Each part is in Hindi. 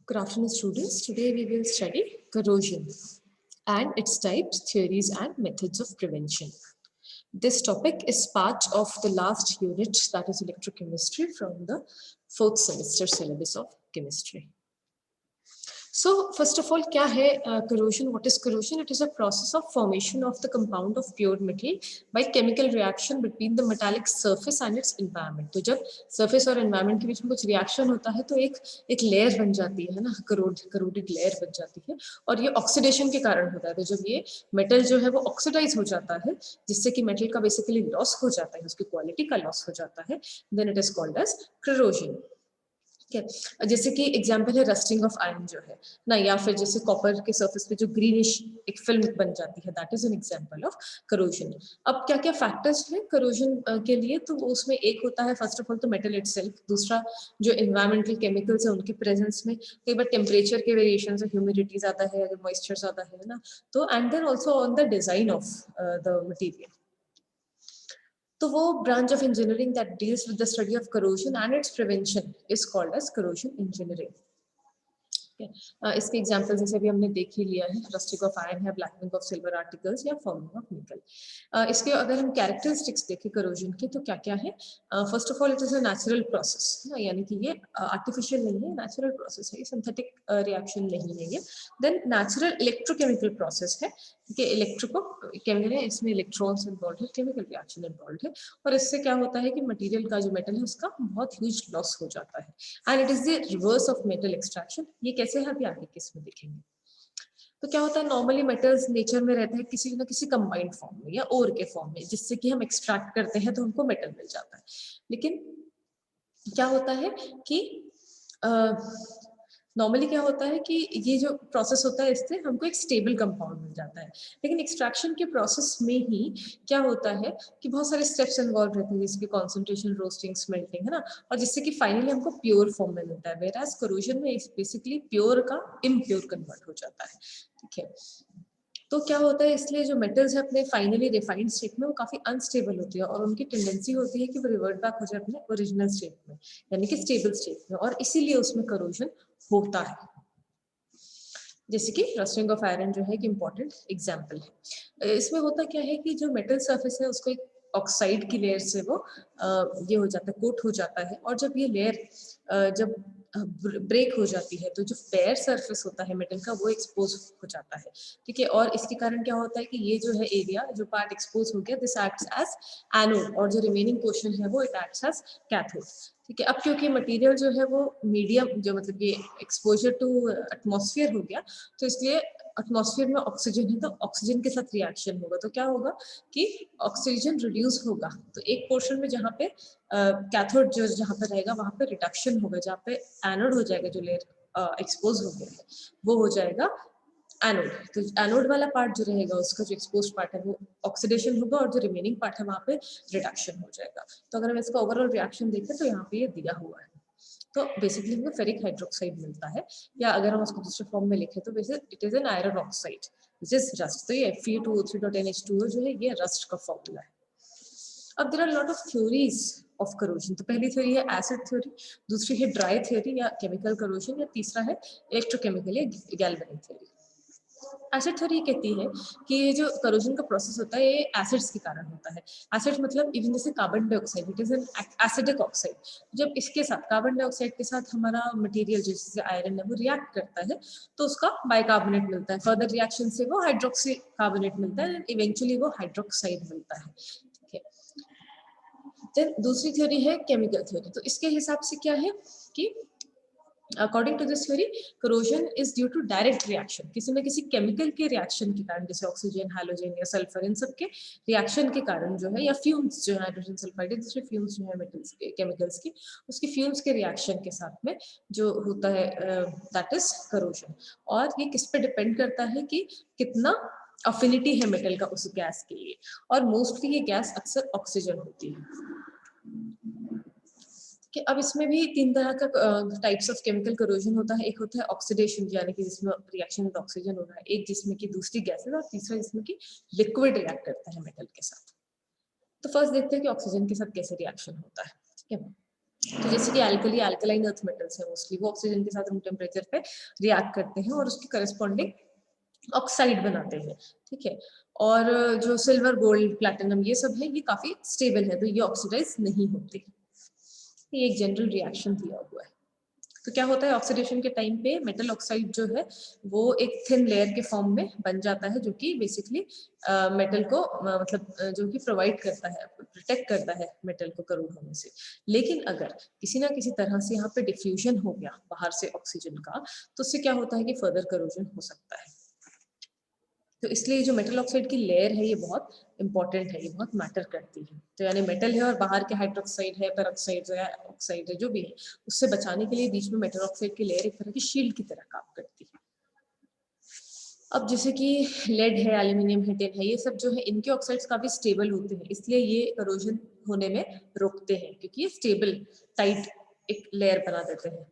Good afternoon, students. Today we will study corrosion and its types, theories, and methods of prevention. This topic is part of the last unit, that is electrochemistry, from the 4th semester syllabus of chemistry. So, first of all, क्या है corrosion? What is corrosion? It is a process of formation of the compound of pure metal by chemical reaction between the metallic surface and its environment. तो जब surface और environment के बीच में कुछ reaction होता है तो एक layer बन जाती है ना, corroded layer बन जाती है और ये oxidation के कारण होता है. तो जब ये metal जो है वो oxidize हो जाता है जिससे कि metal का basically loss हो जाता है, उसकी quality का loss हो जाता है, then it is called as corrosion. जैसे कि एग्जांपल है रस्टिंग ऑफ आयरन जो है ना, या फिर जैसे कॉपर के सरफेस पे जो ग्रीनिश एक फिल्म बन जाती है, that is an example of corrosion. अब क्या क्या फैक्टर्स हैं करोजन के लिए? तो उसमें एक होता है फर्स्ट ऑफ ऑल तो मेटल इटसेल्फ, दूसरा जो एनवायरमेंटल केमिकल्स है उनके प्रेजेंस में, कई बार टेम्परेचर के वेरिएशन से ह्यूमिडिटी ज्यादा है, अगर मॉइस्चर ज्यादा है ना, तो and then also on the design of the material. तो वो branch of engineering that deals with the study of corrosion and its prevention is called as corrosion engineering. इसके एग्जांपल जैसे भी हमने देख ही लिया है, रस्टिंग ऑफ आयरन है, ब्लैकनिंग ऑफ सिल्वर आर्टिकल्स या फॉर्मिंग ऑफ निकल. इसके अगर हम कैरेक्टरिस्टिक्स देखें करोजन के तो क्या क्या है? First of all it is a natural process, यानी कि ये आर्टिफिशियल नहीं है, नेचुरल प्रोसेस है, सिंथेटिक रिएक्शन नहीं है ये. देन नेचुरल इलेक्ट्रोकेमिकल प्रोसेस है, कि इलेक्ट्रोकेमिकल है, इसमें इलेक्ट्रॉन्स इन्वॉल्व है, केमिकल रिएक्शन इन्वॉल्व है, और इससे क्या होता है कि मटेरियल का जो मेटल है उसका बहुत ह्यूज लॉस हो जाता है. And it is the reverse of metal extraction. ये कैसे है अभी आगे किस में देखेंगे. तो क्या होता है, नॉर्मली मेटल्स नेचर में रहते हैं किसी न किसी कंबाइंड फॉर्म में या ओर के फॉर्म में, जिससे कि हम एक्सट्रैक्ट करते हैं तो हमको मेटल मिल जाता है. लेकिन क्या होता है कि नॉर्मली क्या होता है कि ये जो प्रोसेस होता है इससे हमको एक स्टेबल कंपाउंड मिल जाता है. लेकिन एक्सट्रैक्शन के प्रोसेस में ही क्या होता है कि बहुत सारे स्टेप्स इन्वॉल्व रहते हैं, जैसे कि कॉन्सेंट्रेशन, रोस्टिंग, स्मेल्टिंग, है ना, और जिससे कि फाइनली हमको प्योर फॉर्म में मिलता है. वेयरएज करोजन में बेसिकली प्योर का इम्प्योर कन्वर्ट हो जाता है. ठीक है, तो क्या होता है, इसलिए जो मेटल्स है अपने फाइनली रिफाइंड स्टेट में वो काफी अनस्टेबल होती है और उनकी टेंडेंसी होती है कि वो रिवर्ट बैक हो जाए अपने ओरिजिनल स्टेट में, यानी कि स्टेबल स्टेट में, और इसीलिए उसमें करोजन होता है. जैसे कि रस्टिंग ऑफ आयरन जो है एक इम्पॉर्टेंट एग्जाम्पल है. इसमें होता क्या है कि जो मेटल सरफेस है उसको एक ऑक्साइड की लेयर से वो ये हो जाता है, कोट हो जाता है, और जब ये लेयर जब ब्रेक हो जाती है तो जो फेयर सरफेस होता है मेटल का वो एक्सपोज हो जाता है. ठीक है, और इसके कारण क्या होता है कि ये जो है एरिया, जो पार्ट एक्सपोज हो गया, दिस एक्ट्स एज एनोड, और जो रिमेनिंग पोर्शन है वो इट एक्ट्स एज कैथोड. ठीक है, अब क्योंकि मटेरियल जो है वो मीडियम, जो मतलब ये एक्सपोजर टू एटमॉस्फेयर हो गया, तो इसलिए एटमॉस्फेयर में ऑक्सीजन है तो ऑक्सीजन के साथ रिएक्शन होगा, तो क्या होगा कि ऑक्सीजन रिड्यूस होगा, तो एक पोर्शन में जहाँ पे कैथोड जो जहाँ पे रहेगा वहाँ पे रिडक्शन होगा, जहाँ पे एनोड हो जाएगा, जो लेयर एक्सपोज हो गया है वो हो जाएगा एनोड. तो एनोड वाला पार्ट जो रहेगा उसका जो एक्सपोज पार्ट है वो ऑक्सीडेशन होगा, और जो रिमेनिंग पार्ट है वहाँ पे रिडक्शन हो जाएगा. तो अगर हम इसका ओवरऑल रिएक्शन देखें तो यहाँ पे ये दिया हुआ है. तो बेसिकली हमें फेरिक हाइड्रोक्साइड मिलता है, या अगर हम उसको दूसरे फॉर्म में लिखें तो basically it is an iron oxide which is rust. तो ये Fe2O3.NH2O जो है ये रस्ट का फॉर्मूला है. अब there are lot of theories of corrosion. तो पहली थ्योरी है एसिड थ्योरी, दूसरी है ड्राई थ्योरी या केमिकल करोजन, या तीसरा है इलेक्ट्रोकेमिकल या गैल्वेनिक थ्योरी. एसिड थ्योरी कहती है कि ये जो करोजन का प्रोसेस होता है ये एसिड्स के कारण होता है. एसिड मतलब इवन जैसे carbon dioxide, it is an acidic oxide. जब इसके साथ कार्बन डाइऑक्साइड के साथ हमारा मटेरियल जैसे आयरन है वो रिएक्ट करता है तो उसका बाइकार्बोनेट मिलता है, फर्दर रिएक्शन से वो हाइड्रोक्सी कार्बोनेट मिलता है, इवेंचुअली वो हाइड्रोक्साइड मिलता है. ठीक है, देन दूसरी थ्योरी है केमिकल थ्योरी. तो इसके हिसाब से क्या है कि According to this theory, corrosion is due to direct reaction. किसी न किसी केमिकल के रिएक्शन के कारण, जैसे ऑक्सीजन, हाइड्रोजन या सल्फर, इन सब के रिएक्शन के कारण जो है, या फ्यूम्स जो है हाइड्रोजन सल्फाइड, दूसरे फ्यूम्स जो है मेटल्स के केमिकल्स की, उसकी फ्यूम्स के रिएक्शन के साथ में जो होता है दैट इज corrosion. और ये किस पे डिपेंड करता है कि कितना अफिनिटी है मेटल का उस गैस के लिए, और मोस्टली ये गैस अक्सर ऑक्सीजन होती है. कि अब इसमें भी तीन तरह का टाइप्स ऑफ केमिकल करोजन होता है. एक होता है ऑक्सीडेशन, यानी कि जिसमें रिएक्शन विद ऑक्सीजन हो रहा है, एक जिसमें कि दूसरी गैसेस, और तीसरा जिसमें कि लिक्विड रिएक्ट करता है मेटल के साथ. तो फर्स्ट देखते हैं कि ऑक्सीजन के साथ कैसे रिएक्शन होता है. ठीक है, तो जैसे कि एल्कली अल्कलाइन अर्थ मेटल्स है मोस्टली, वो ऑक्सीजन के साथ रूम टेम्परेचर पे रिएक्ट करते हैं और उसकी करस्पॉन्डिंग ऑक्साइड बनाते हैं, ठीक है। और जो सिल्वर, गोल्ड, प्लैटिनम ये सब है, ये काफी स्टेबल है, तो ये ऑक्सीडाइज नहीं होते। ये एक जनरल रिएक्शन दिया हुआ है। तो क्या होता है ऑक्सीडेशन के टाइम पे मेटल ऑक्साइड जो है वो एक थिन लेयर के फॉर्म में बन जाता है, जो कि बेसिकली मेटल को मतलब जो कि प्रोवाइड करता है, प्रोटेक्ट करता है मेटल को करोड होने से। लेकिन अगर किसी ना किसी तरह से यहाँ पे डिफ्यूजन हो गया बाहर से ऑक्सीजन का, तो उससे क्या होता है कि फर्दर करोजन हो सकता है। तो इसलिए जो मेटल ऑक्साइड की लेयर है ये बहुत इंपॉर्टेंट है, ये बहुत मैटर करती है। तो यानी मेटल है और बाहर के हाइड्रोक्साइड है, पेरोक्साइड है, ऑक्साइड है, जो भी है, उससे बचाने के लिए बीच में मेटल ऑक्साइड की लेयर एक तरह की शील्ड की तरह काम करती है। अब जैसे कि लेड है, एल्यूमिनियम है, टिन है, ये सब जो है इनके ऑक्साइड्स काफी स्टेबल होते हैं, इसलिए ये करोजन होने में रोकते हैं, क्योंकि ये स्टेबल टाइट एक लेयर बना देते हैं।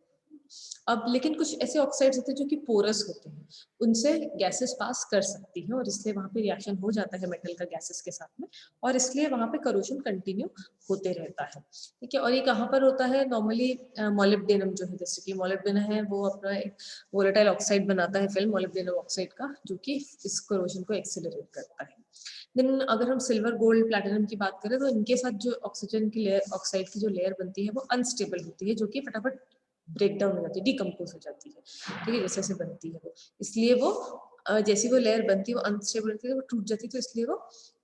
अब लेकिन कुछ ऐसे ऑक्साइड्स होते हैं जो कि पोरस होते हैं, उनसे गैसेस पास कर सकती हैं और इसलिए वहां पे रिएक्शन हो जाता है मेटल का गैसेस के साथ में, और इसलिए वहां पे करोजन कंटिन्यू होते रहता है, ठीक है। और ये कहाँ पर होता है नॉर्मली, मोलिब्डेनम जो है, जैसे कि मोलिब्डेनम है वो अपना एक वोलेटाइल ऑक्साइड बनाता है, फिल्म मोलिब्डेनम ऑक्साइड का, जो कि इस करोजन को एक्सेलरेट करता है। देन अगर हम सिल्वर, गोल्ड, प्लैटिनम की बात करें तो इनके साथ जो ऑक्सीजन की लेयर, ऑक्साइड की जो लेयर बनती है वो अनस्टेबल होती है, जो कि फटाफट ब्रेक डाउन हो जाती है, डिकम्पोज हो जाती है, ठीक है, जैसे जैसे बनती है वो, इसलिए वो जैसी वो लेयर बनती है वो अनस्टेबल होती है, वो टूट जाती है, तो इसलिए वो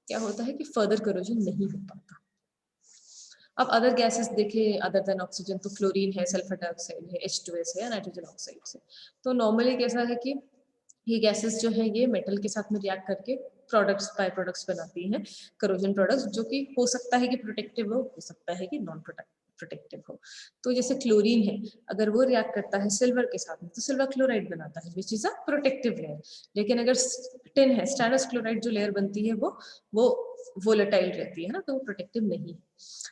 क्या होता है कि फर्दर करोजन नहीं हो पाता। अब अदर गैसेस देखें अदर देन ऑक्सीजन, तो क्लोरीन है, सल्फर डाइऑक्साइड है, H2S है, नाइट्रोजन ऑक्साइड है। तो नॉर्मली कैसा है कि ये गैसेस जो है ये मेटल के साथ में रिएक्ट करके प्रोडक्ट्स, बाय प्रोडक्ट्स बनाती हैं, करोजन प्रोडक्ट्स, जो कि हो सकता है कि प्रोटेक्टिव हो सकता है कि नॉन प्रोटेक्टिव हो। तो जैसे क्लोरीन है, अगर वो रिएक्ट करता है सिल्वर के साथ में तो सिल्वर क्लोराइड बनाता है, which is a protective layer. लेकिन अगर टिन है, स्टेनस क्लोराइड जो लेयर बनती है वो वोलेटाइल रहती है ना, तो वो प्रोटेक्टिव नहीं है।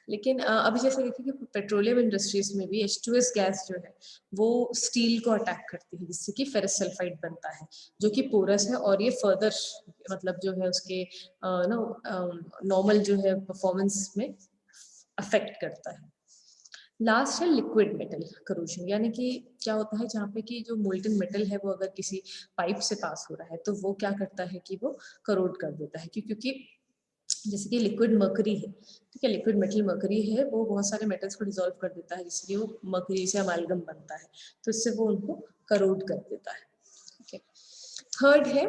लेकिन अभी जैसे देखिए कि पेट्रोलियम इंडस्ट्रीज में भी H2S गैस जो है वो स्टील को अटैक करती है, जिससे कि फेरस सल्फाइड बनता है, जो कि पोरस है, और ये फर्दर मतलब जो है उसके नॉर्मल जो है परफॉर्मेंस में अफेक्ट करता है। लास्ट है लिक्विड मेटल करोजन, यानी कि क्या होता है जहाँ पे कि जो मोल्टन मेटल है वो अगर किसी पाइप से पास हो रहा है तो वो क्या करता है कि वो करोड कर देता है, क्योंकि जैसे कि लिक्विड मर्करी है, ठीक है, लिक्विड मेटल मर्करी है, वो बहुत सारे मेटल्स को डिसॉल्व कर देता है, जिसलिए वो मर्करी से अमालगम बनता है, तो इससे वो उनको करोड कर देता है, ठीक है। थर्ड है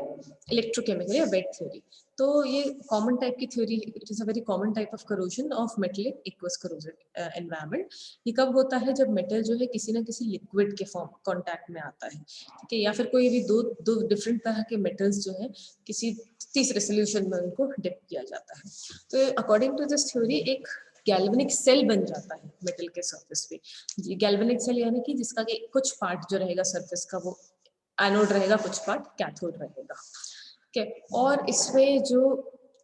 इलेक्ट्रोकेमिकल या वेट थ्योरी। तो ये कॉमन टाइप की theory, it is a very common type of corrosion of metallic aqueous corrosion environment. ये कब होता है जब मेटल जो है किसी ना किसी लिक्विड के फॉर्म कांटेक्ट में आता है, ठीक है, या फिर कोई भी दो दो डिफरेंट तरह के मेटल्स जो है किसी तीसरे सोल्यूशन में उनको डिप किया जाता है। तो अकॉर्डिंग टू दिस थ्योरी एक गैल्वेनिक सेल बन जाता है मेटल के सरफेस पे। गैल्वेनिक सेल यानी कि जिसका कि कुछ पार्ट जो रहेगा सरफेस का वो एनोड रहेगा, कुछ पार्ट कैथोड रहेगा, ठीक है। और इसमें जो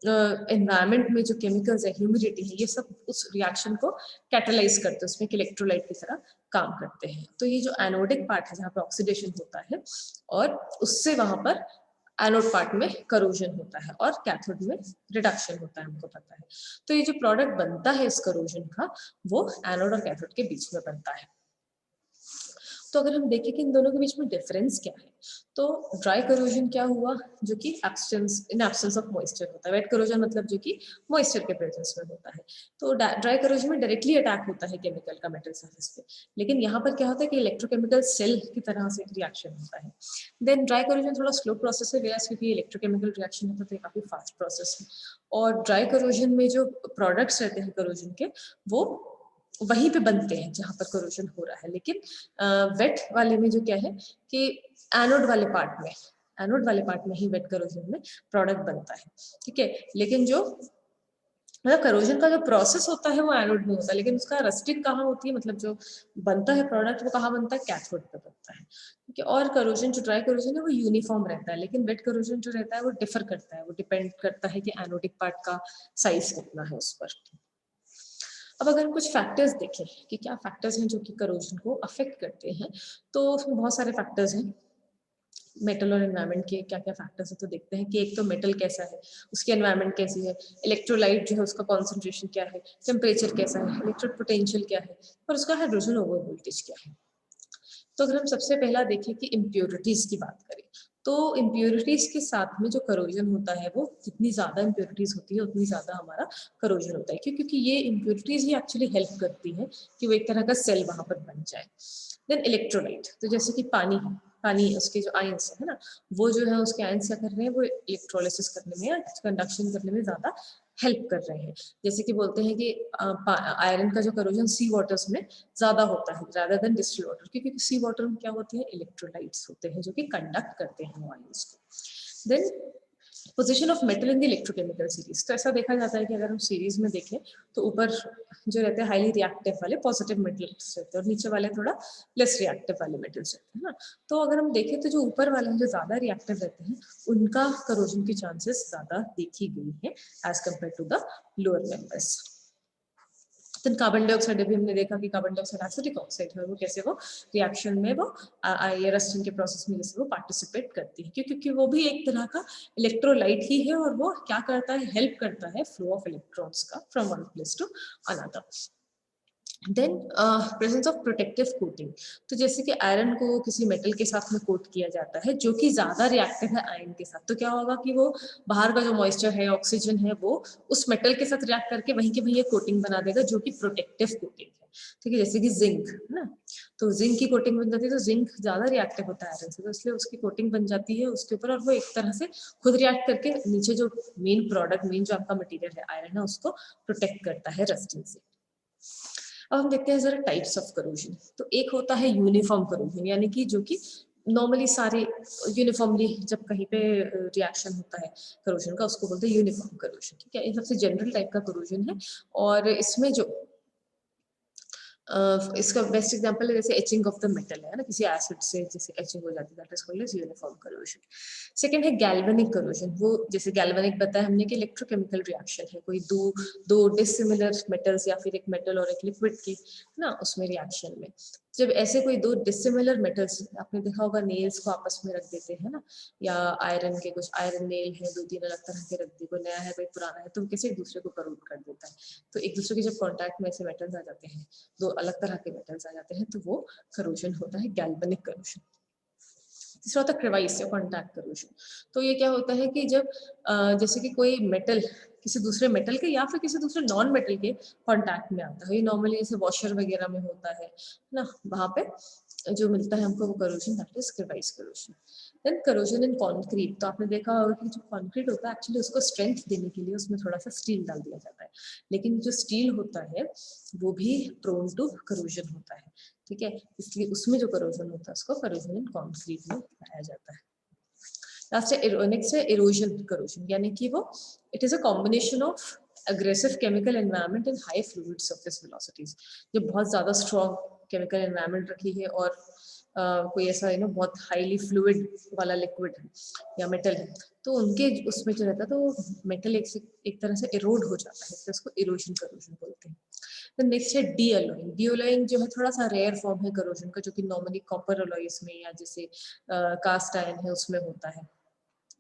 एनवायरनमेंट में जो केमिकल्स है, ह्यूमिडिटी है, ये सब उस रिएक्शन को कैटलाइज करते हैं, उसमें इलेक्ट्रोलाइट की तरह काम करते हैं। तो ये जो एनोडिक पार्ट है जहाँ पे ऑक्सीडेशन होता है और उससे वहां पर एनोड पार्ट में करोजन होता है और कैथोड में रिडक्शन होता है, हमको पता है। तो ये जो प्रोडक्ट बनता है इस करोजन का वो एनोड और कैथोड के बीच में बनता है। तो अगर हम देखें कि इन दोनों के बीच में डिफरेंस क्या है, तो ड्राई करोजन क्या हुआ, जो कि इन एब्सेंस ऑफ मॉइस्चर होता है। वेट करोजन मतलब जो कि मॉइस्चर के प्रेजेंस में होता है। तो ड्राई करोजन में डायरेक्टली अटैक होता है केमिकल का मेटल सरफेस पे, लेकिन यहाँ पर क्या होता है कि इलेक्ट्रोकेमिकल सेल की तरह से रिएक्शन होता है। देन ड्राई करोजन थोड़ा स्लो प्रोसेस है, वेयर्स क्योंकि इलेक्ट्रोकेमिकल रिएक्शन होता है तो ये काफी फास्ट प्रोसेस है। और ड्राई करोजन में जो प्रोडक्ट्स रहते हैं करोजन के वो वहीं पे बनते हैं जहां पर करोजन हो रहा है। लेकिन वेट वाले में जो क्या है कि एनोड वाले पार्ट में, एनोड वाले पार्ट में ही वेट करोजन में प्रोडक्ट बनता है, ठीक है। लेकिन जो मतलब करोजन का जो प्रोसेस होता है वो एनोड में होता है, लेकिन उसका रस्टिंग कहाँ होती है, मतलब जो बनता है प्रोडक्ट वो कहाँ बनता है, कैथोड पे बनता है, ठीक है। और करोजन जो ड्राई करोजन है वो यूनिफॉर्म रहता है, लेकिन वेट करोजन जो रहता है वो डिफर करता है, वो डिपेंड करता है कि एनोडिक पार्ट का साइज कितना है उस पर। अब अगर हम कुछ फैक्टर्स देखें कि क्या फैक्टर्स हैं जो कि करोजन को अफेक्ट करते हैं, तो उसमें बहुत सारे फैक्टर्स हैं। मेटल और एनवायरनमेंट के क्या क्या फैक्टर्स है, तो देखते हैं कि एक तो मेटल कैसा है, उसकी एनवायरनमेंट कैसी है, इलेक्ट्रोलाइट जो है उसका कॉन्सेंट्रेशन क्या है, टेम्परेचर कैसा है, इलेक्ट्रिक पोटेंशियल क्या है, और उसका हाइड्रोजन ओवर वोल्टेज क्या है। तो अगर हम सबसे पहला देखें कि इम्प्योरिटीज की बात करें, तो इम्प्योरिटीज के साथ में जो करोजन होता है, वो जितनी ज्यादा इम्प्योरिटीज होती है उतनी ज्यादा हमारा करोजन होता है, क्योंकि ये इम्प्योरिटीज ही एक्चुअली हेल्प करती है कि वो एक तरह का सेल वहां पर बन जाए। देन इलेक्ट्रोलाइट, तो जैसे कि पानी है, पानी उसके जो आयंस है ना, वो जो है उसके आयंस क्या कर रहे हैं, वो इलेक्ट्रोलिसिस करने में या कंडक्शन करने में ज्यादा हेल्प कर रहे हैं। जैसे कि बोलते हैं कि आयरन का जो करोजन सी वाटर्स में ज्यादा होता है rather देन डिस्टिल वाटर, क्योंकि सी वाटर में क्या होते हैं, इलेक्ट्रोलाइट्स होते हैं जो कि कंडक्ट करते हैं आयंस को। Then position of metal in the electrochemical series, तो ऐसा देखा जाता है कि अगर हम सीरीज में देखें तो ऊपर जो रहते हैं हाईली रिएक्टिव वाले पॉजिटिव मेटल्स रहते हैं और नीचे वाले थोड़ा लेस रिएक्टिव वाले मेटल्स रहते हैं ना। तो अगर हम देखें तो जो ऊपर वाले हैं जो ज्यादा रिएक्टिव रहते हैं उनका करोजन की चांसेस ज्यादा देखी गई है as compare to the lower members. Then carbon dioxide भी हमने देखा कि कार्बन डाइऑक्साइड एसिटिक ऑक्साइड है, वो कैसे वो रिएक्शन में वो रस्टिंग के प्रोसेस में जैसे वो पार्टिसिपेट करती है, क्योंकि वो भी एक तरह का इलेक्ट्रोलाइट ही है और वो क्या करता है, हेल्प करता है फ्लो ऑफ इलेक्ट्रॉन्स का from one place to another. Then presence of protective coating, तो जैसे कि आयरन को किसी मेटल के साथ में कोट किया जाता है जो कि ज्यादा रिएक्टिव है आयरन के साथ, तो क्या होगा कि वो बाहर का जो मॉइस्चर है, ऑक्सीजन है, वो उस मेटल के साथ रिएक्ट करके वहीं के वहीं एक कोटिंग बना देगा जो कि प्रोटेक्टिव कोटिंग है। ठीक है, जैसे कि जिंक है ना, तो जिंक की कोटिंग बन जाती है, तो जिंक ज्यादा रिएक्टिव होता है आयरन से, तो इसलिए उसकी कोटिंग बन जाती है उसके ऊपर और वो एक तरह से खुद रिएक्ट करके नीचे जो मेन प्रोडक्ट, मेन जो आपका मटीरियल है आयरन है, उसको प्रोटेक्ट करता है रस्टिंग से। अब हम देखते हैं जरा टाइप्स ऑफ करोजन। तो एक होता है यूनिफॉर्म करोजन, यानी कि जो कि नॉर्मली सारे यूनिफॉर्मली जब कहीं पे रिएक्शन होता है करोजन का, उसको बोलते हैं यूनिफॉर्म करोजन। ठीक है, ये सबसे जनरल टाइप का करोजन है और इसमें जो इसका बेस्ट एग्जांपल है जैसे एचिंग ऑफ द मेटल है ना, किसी एसिड से जैसे एचिंग हो जाती है, that is called as uniform corrosion. Second है गैल्वेनिक करोजन, वो जैसे गैल्वेनिक बताया हमने कि इलेक्ट्रोकेमिकल रिएक्शन है, कोई दो डिसिमिलर मेटल्स या फिर एक मेटल और एक लिक्विड की ना उसमें रिएक्शन में जब ऐसे कोई दो डिसिमिलर मेटल्स, आपने देखा होगा नेल्स को आपस में रख देते हैं ना, या आयरन के कुछ आयरन नेल है, दो तीन अलग तरह के रख दिए, कोई नया है कोई पुराना है, तो कैसे एक दूसरे को करोड कर देता है। तो एक दूसरे के जब कॉन्टैक्ट में ऐसे मेटल्स आ जाते हैं, दो अलग तरह के मेटल्स आ जाते हैं, तो वो करोजन होता है गैल्वेनिक करोजन। तीसरा होता है क्रेवाइस या कॉन्टैक्ट करोजन। तो ये क्या होता है कि जब जैसे कि कोई मेटल किसी दूसरे मेटल के या फिर किसी दूसरे नॉन मेटल के कांटेक्ट में आता है, ये नॉर्मली जैसे वॉशर वगैरह में होता है ना, वहां पे जो मिलता है हमको वो corrosion, that is crevice corrosion. Then corrosion in concrete, तो आपने देखा होगा कि जो कंक्रीट होता है एक्चुअली उसको स्ट्रेंथ देने के लिए उसमें थोड़ा सा स्टील डाल दिया जाता है, लेकिन जो स्टील होता है वो भी प्रोन टू करोजन होता है। ठीक है, इसलिए उसमें जो करोजन होता है उसको करोजन इन कंक्रीट में पाया जाता है। लास्ट है नेक्स्ट है इरोजन करोजन, यानी कि वो it is a combination of aggressive chemical environment and high fluid surface velocities, जो बहुत ज्यादा स्ट्रॉन्ग केमिकल एनवायरनमेंट रखी है और कोई ऐसा है ना बहुत हाईली फ्लूइड वाला लिक्विड है या मेटल है, तो उनके उसमें जो रहता है तो मेटल एक तरह से इरोड हो जाता है, इसलिए उसको इरोजन करोजन बोलते हैं। तो नेक्स्ट है डी अलोइंग। डी अलोइंग जो है थोड़ा सा रेयर फॉर्म है करोजन का, जो कि नॉर्मली कॉपर अलोइस में या जैसे कास्ट आयरन है उसमें होता है।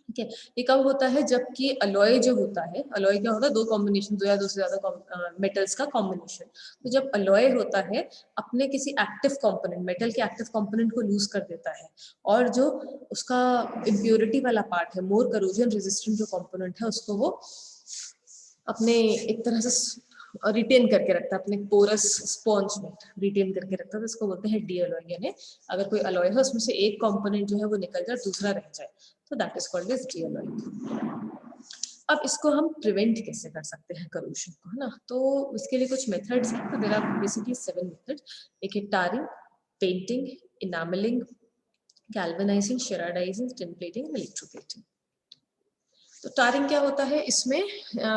ठीक है, ये कब होता है जबकि अलॉय जो होता है, अलॉय क्या होता है, दो कॉम्बिनेशन, दो या दो से ज्यादा मेटल्स का कॉम्बिनेशन। तो जब अलॉय होता है अपने किसी एक्टिव कंपोनेंट, मेटल के एक्टिव कंपोनेंट को लूज कर देता है और जो उसका इम्प्योरिटी वाला पार्ट है, मोर करोजन रेजिस्टेंट जो कंपोनेंट है, उसको वो अपने एक तरह से रिटेन करके रखता है, अपने पोरस स्पॉन्ज में रिटेन करके रखता है, तो इसको बोलते हैं डी अलॉय। यानी अगर कोई अलॉय है उसमें से एक कंपोनेंट जो है वो निकल जाए, दूसरा रह जाए, तो that is called as de alloy. अब इसको हम प्रिवेंट कैसे कर सकते हैं करोजन को, है ना, तो इसके लिए कुछ मेथड्स हैं। तो देयर आर बेसिकली 7 मेथड्स। एक है टारिंग, पेंटिंग, इनामलिंग, गैल्वेनाइजिंग, शेराडाइजिंग, टेम्पलेटिंग, इलेक्ट्रोप्लेटिंग। तो टारिंग क्या होता है, इसमें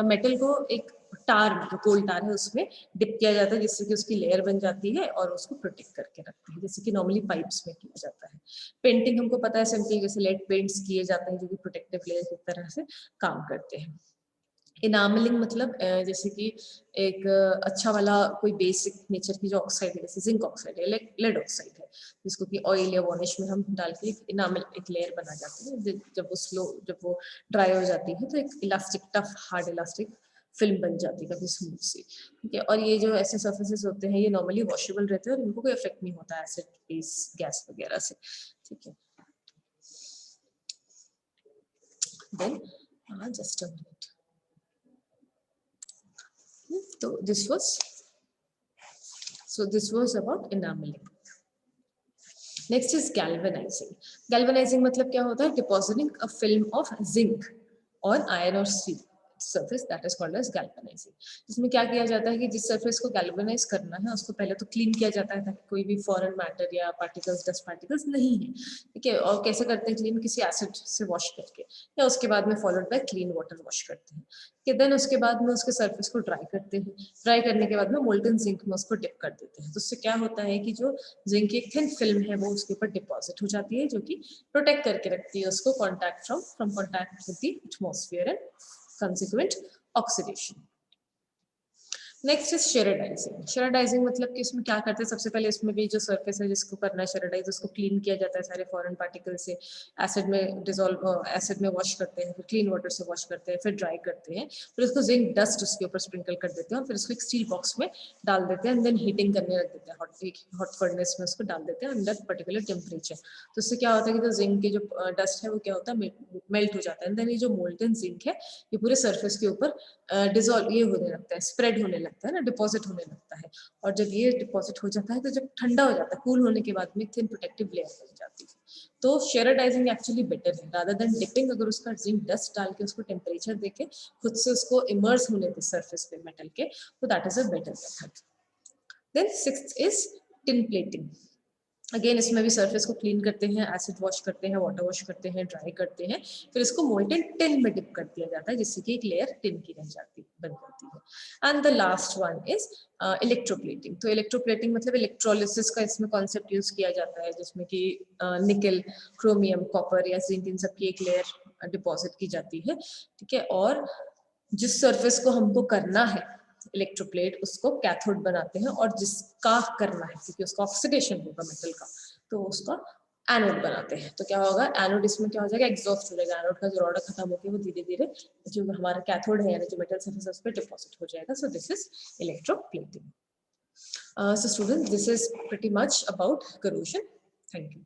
मेटल को एक टार, जो कोल टार है उसमें डिप किया जाता है, जिससे कि उसकी लेयर बन जाती है और उसको प्रोटेक्ट करके रखते हैं, जैसे कि नॉर्मली पाइप्स में किया जाता है। पेंटिंग हमको पता है सिंपली जैसे लेड पेंट्स किए जाते हैं जो कि प्रोटेक्टिव लेयर की तरह से काम करते हैं। इनामलिंग मतलब जैसे कि एक अच्छा वाला कोई बेसिक नेचर की जो ऑक्साइड है, जैसे जिंक ऑक्साइड है, लेड ऑक्साइड है, जिसको कि ऑयल या वार्निश में हम डाल के इनामल एक लेयर बना जाते हैं। जब वो ड्राई हो जाती है तो एक elastic tough hard elastic film बन जाती है काफी स्मूथ सी। ठीक है, और ये जो ऐसे सर्फेसिस होते हैं ये नॉर्मली वॉशेबल रहते हैं और इनको कोई इफेक्ट नहीं होता एसिड बेस गैस वगैरह से। ठीक है, then just a minute. So this was about enameling. Next is galvanizing. Galvanizing मतलब क्या होता है? Depositing a film of zinc on iron or steel surface, that is called as galvanizing. इसमें क्या किया जाता है कि जिस सरफेस को गैल्वेनाइज करना है उसको पहले तो क्लीन किया जाता है ताकि कोई भी फॉरेन मैटर या पार्टिकल्स, डस्ट पार्टिकल्स नहीं है। ठीक है, और कैसे करते हैं क्लीन? किसी एसिड से वॉश करके, या उसके बाद में followed by clean water wash करते हैं। कि देन उसके बाद में उसके सरफेस को ड्राई करते हैं। ड्राई करने के बाद में मोल्टन जिंक में उसको डिप कर देते हैं। तो उससे क्या होता है कि जो जिंक की एक थिन फिल्म है वो उसके ऊपर डिपॉजिट हो जाती है, जो कि प्रोटेक्ट करके रखती है उसको contact from contact with the atmosphere and consequent oxidation. Next is sherardizing. Sherardizing मतलब कि इसमें क्या करते हैं? सबसे पहले इसमें भी जो सरफेस है जिसको करना है शेरेडाइज, उसको क्लीन किया जाता है सारे फॉरेन पार्टिकल से, एसिड में डिसॉल्व, एसिड में वॉश करते हैं, फिर क्लीन वाटर से वॉश करते हैं, फिर ड्राई करते हैं, फिर उसको जिंक डस्ट उसके ऊपर स्प्रिंकल कर देते हैं और फिर उसको एक स्टील बॉक्स में डाल देते हैं एंड देन हीटिंग करने रख देते हैं। हॉट फर्नेस में उसको डाल देते हैं अंडर पर्टिकुलर टेम्परेचर। तो उससे क्या होता है कि जो जिंक की जो डस्ट है वो क्या होता है? मेल्ट हो जाता है एंड देन ये जो मोल्टन जिंक है ये पूरे सरफेस के ऊपर डिजोल्व ये होने लगता है, स्प्रेड होने लगता है ना, डिपॉजिट होने लगता है। और जब ये डिपॉजिट हो जाता है तो जब ठंडा हो जाता है, कूल होने के बाद में थिन प्रोटेक्टिव लेयर बन जाती है। तो शेरेडाइजिंग एक्चुअली बेटर है रादर देन डिपिंग। अगर उसका जिंक डस्ट डाल के उसको टेम्परेचर देके खुद से उसको इमर्स होने दे सरफेस पे मेटल के, तो that is a better method. Then sixth is tin plating. Again इसमें भी सरफेस को क्लीन करते हैं, एसिड वॉश करते हैं, वाटर वॉश करते हैं, ड्राई करते हैं, फिर इसको मोल्टन टिन में डिप कर दिया जाता है जिससे कि एक लेयर टिन की रह जाती बन जाती है। And the last one is electroplating. तो इलेक्ट्रोप्लेटिंग मतलब इलेक्ट्रोलिसिस का इसमें कॉन्सेप्ट यूज किया जाता है जिसमें कि निकल, क्रोमियम, कॉपर या जिंक इन सब की एक लेयर डिपॉजिट की जाती है। ठीक है, और जिस सरफेस को हमको करना है इलेक्ट्रोप्लेट उसको कैथोड बनाते हैं, और जिसका करना है क्योंकि उसका ऑक्सीडेशन होगा मेटल का तो उसका एनोड बनाते हैं। तो क्या होगा? एनोड इसमें क्या हो जाएगा? एग्जॉस्ट हो जाएगा, एनोड का जो रॉड खत्म होकर वो धीरे धीरे जो हमारा कैथोड है यानी जो मेटल सरफेस उस पर डिपॉजिट हो जाएगा। So this is electroplating. So students, this is pretty much about corrosion. Thank you.